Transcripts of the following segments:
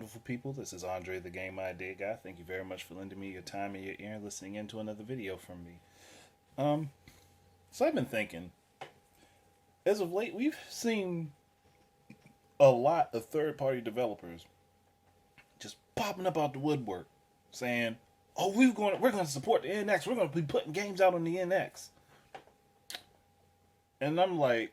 wonderful people. This is Andre, the Game Idea Guy. Thank you very much for lending me your time and your ear listening into another video from me. Um, so I've been thinking, as of late, we've seen a lot of third-party developers just popping up out the woodwork, saying, "Oh, we're going to support the NX. We're going to be putting games out on the NX." And I'm like,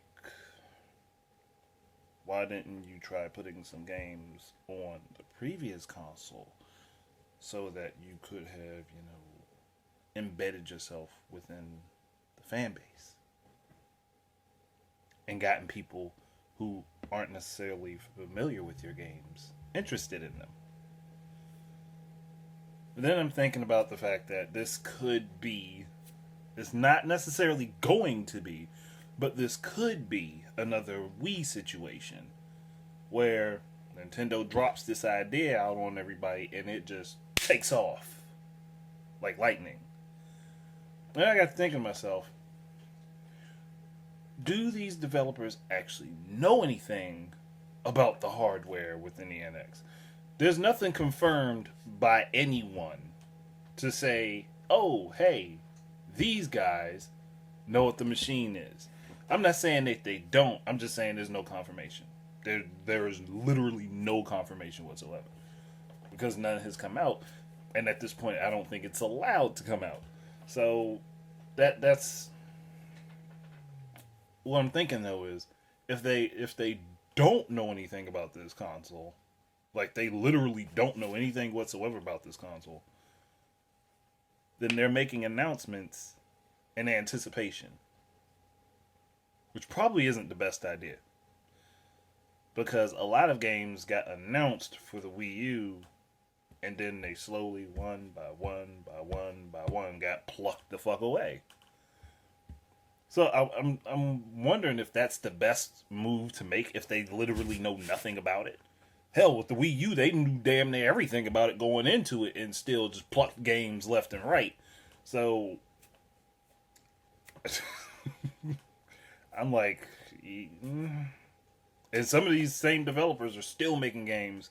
why didn't you try putting some games on the previous console so that you could have, embedded yourself within the fan base and gotten people who aren't necessarily familiar with your games interested in them? But then I'm thinking about the fact that it's not necessarily going to be, but this could be another Wii situation where Nintendo drops this idea out on everybody and it just takes off like lightning. And I got to thinking to myself, do these developers actually know anything about the hardware within the NX? There's nothing confirmed by anyone to say, oh, hey, these guys know what the machine is. I'm not saying that they don't. I'm just saying there's no confirmation. There is literally no confirmation whatsoever because none has come out, and at this point, I don't think it's allowed to come out. So that's what I'm thinking though is if they don't know anything about this console, like they literally don't know anything whatsoever about this console, then they're making announcements in anticipation, which probably isn't the best idea. Because a lot of games got announced for the Wii U, and then they slowly, one by one, got plucked the fuck away. So I'm wondering if that's the best move to make if they literally know nothing about it. Hell, with the Wii U, they knew damn near everything about it going into it, and still just plucked games left and right. So I'm like, and some of these same developers are still making games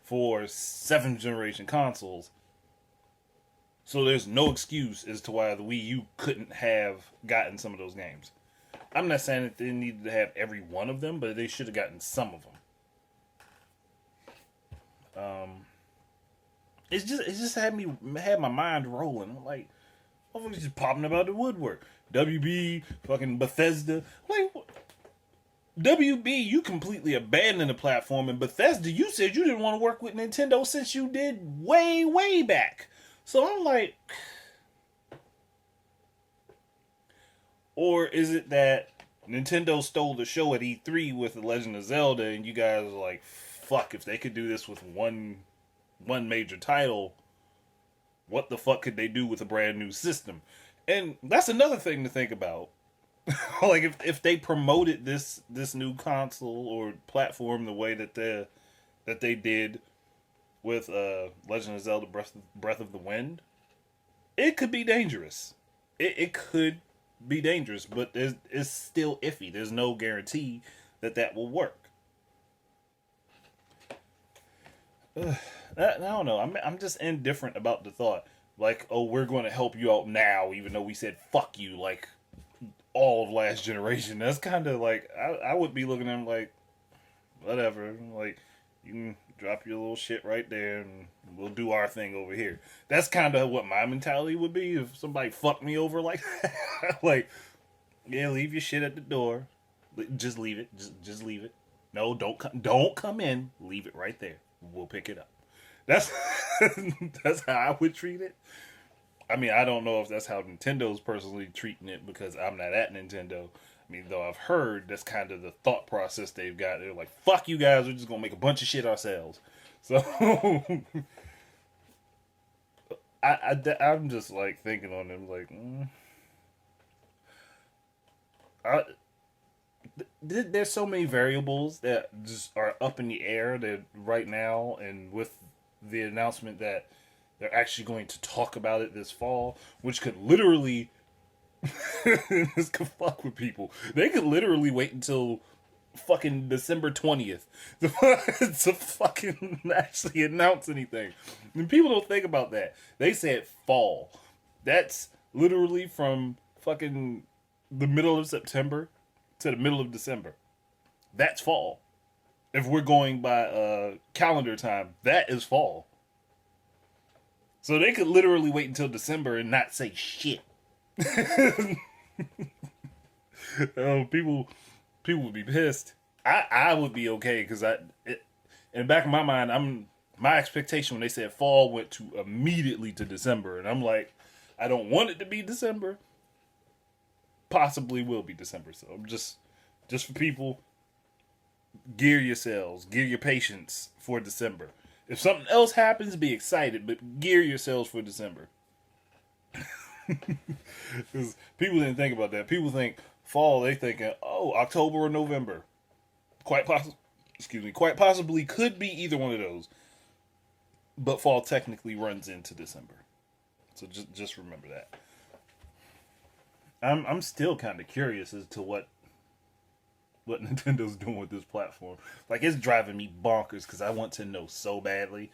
for 7th generation consoles. So there's no excuse as to why the Wii U couldn't have gotten some of those games. I'm not saying that they needed to have every one of them, but they should have gotten some of them. It just had my mind rolling. I'm like, motherfuckers just popping about the woodwork. WB, fucking Bethesda. Like, WB, you completely abandoned the platform, and Bethesda, you said you didn't want to work with Nintendo since you did way, way back. So I'm like, or is it that Nintendo stole the show at E3 with The Legend of Zelda, and you guys are like, fuck, if they could do this with one major title, what the fuck could they do with a brand new system? And that's another thing to think about. Like if they promoted this new console or platform the way that they did with Legend of Zelda Breath of the Wind, it could be dangerous. It could be dangerous, but it's still iffy. There's no guarantee that will work. I don't know. I'm just indifferent about the thought. Like, oh, we're going to help you out now, even though we said fuck you like all of last generation. That's kind of like I would be looking at them like, whatever. Like, you can drop your little shit right there, and we'll do our thing over here. That's kind of what my mentality would be if somebody fucked me over like that. Like, yeah, leave your shit at the door. Just leave it. Just leave it. No, don't come in. Leave it right there. We'll pick it up. That's that's how I would treat it. I mean, I don't know if that's how Nintendo's personally treating it because I'm not at Nintendo. I mean, though I've heard that's kind of the thought process they've got. They're like, fuck you guys, we're just going to make a bunch of shit ourselves. So, I'm just like thinking on them, like, there's so many variables that just are up in the air that right now, and with the announcement that they're actually going to talk about it this fall, which could literally this could fuck with people. They could literally wait until fucking December 20th to fucking actually announce anything. And people don't think about that. They said fall. That's literally from fucking the middle of September to the middle of December. That's fall. If we're going by calendar time, that is fall. So they could literally wait until December and not say shit. Oh, people would be pissed. I would be okay because in the back of my mind, my expectation when they said fall went to immediately to December, and I'm like, I don't want it to be December. Possibly will be December, so I'm just for people, gear yourselves, gear your patience for December. If something else happens, be excited, but gear yourselves for December. Because people didn't think about that. People think fall, they thinking, oh, October or November. Quite possibly could be either one of those. But fall technically runs into December. So just remember that. I'm still kind of curious as to what Nintendo's doing with this platform. Like, it's driving me bonkers because I want to know so badly.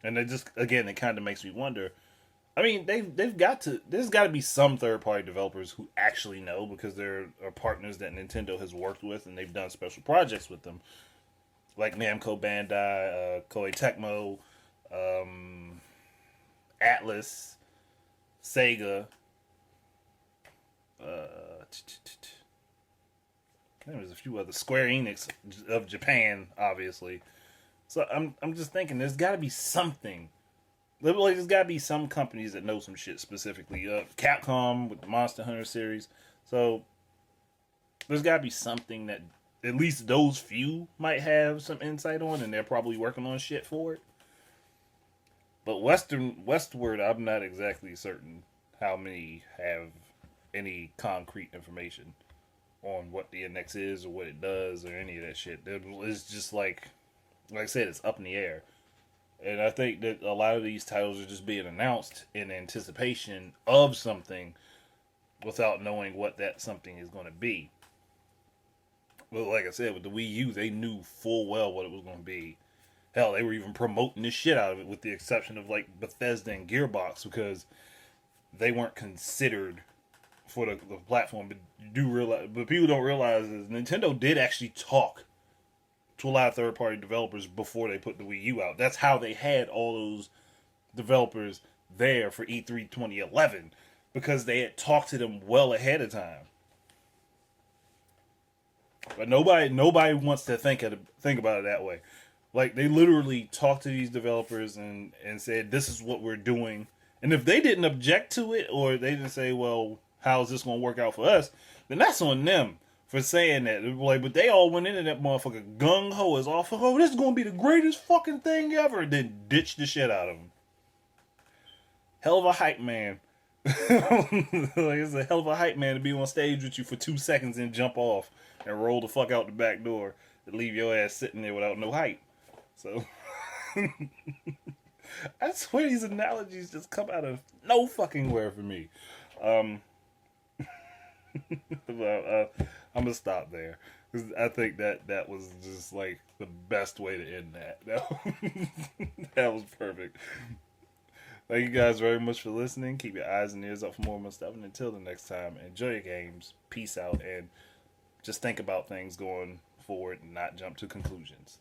And it kind of makes me wonder. I mean, they've got to. There's got to be some third party developers who actually know because there are partners that Nintendo has worked with and they've done special projects with them, like Namco Bandai, Koei Tecmo, Atlas, Sega. There's a few other Square Enix of Japan, obviously. So I'm just thinking there's got to be something. Like, there's got to be some companies that know some shit specifically. Capcom with the Monster Hunter series. So there's got to be something that at least those few might have some insight on, and they're probably working on shit for it. But Westward, I'm not exactly certain how many have any concrete information on what the NX is or what it does or any of that shit. It's just like I said, it's up in the air. And I think that a lot of these titles are just being announced in anticipation of something without knowing what that something is going to be. But like I said, with the Wii U, they knew full well what it was going to be. Hell, they were even promoting the shit out of it with the exception of like Bethesda and Gearbox because they weren't considered for the platform. But people don't realize is Nintendo did actually talk to a lot of third-party developers before they put the Wii U out. That's how they had all those developers there for E3 2011 because they had talked to them well ahead of time. But nobody wants to think about it that way. Like, they literally talked to these developers and said, this is what we're doing. And if they didn't object to it or they didn't say, well, how is this going to work out for us, then that's on them for saying that. Like, but they all went into that motherfucker gung-ho as off. Oh, this is going to be the greatest fucking thing ever. And then ditch the shit out of them. Hell of a hype man. Like, it's a hell of a hype man to be on stage with you for 2 seconds and jump off and roll the fuck out the back door and leave your ass sitting there without no hype. So, I swear these analogies just come out of no fucking where for me. Well, I'm gonna stop there because I think that was just like the best way to end that. That was perfect. Thank you guys very much for listening. Keep your eyes and ears up for more of my stuff. And until the next time, enjoy your games. Peace out. And just think about things going forward and not jump to conclusions.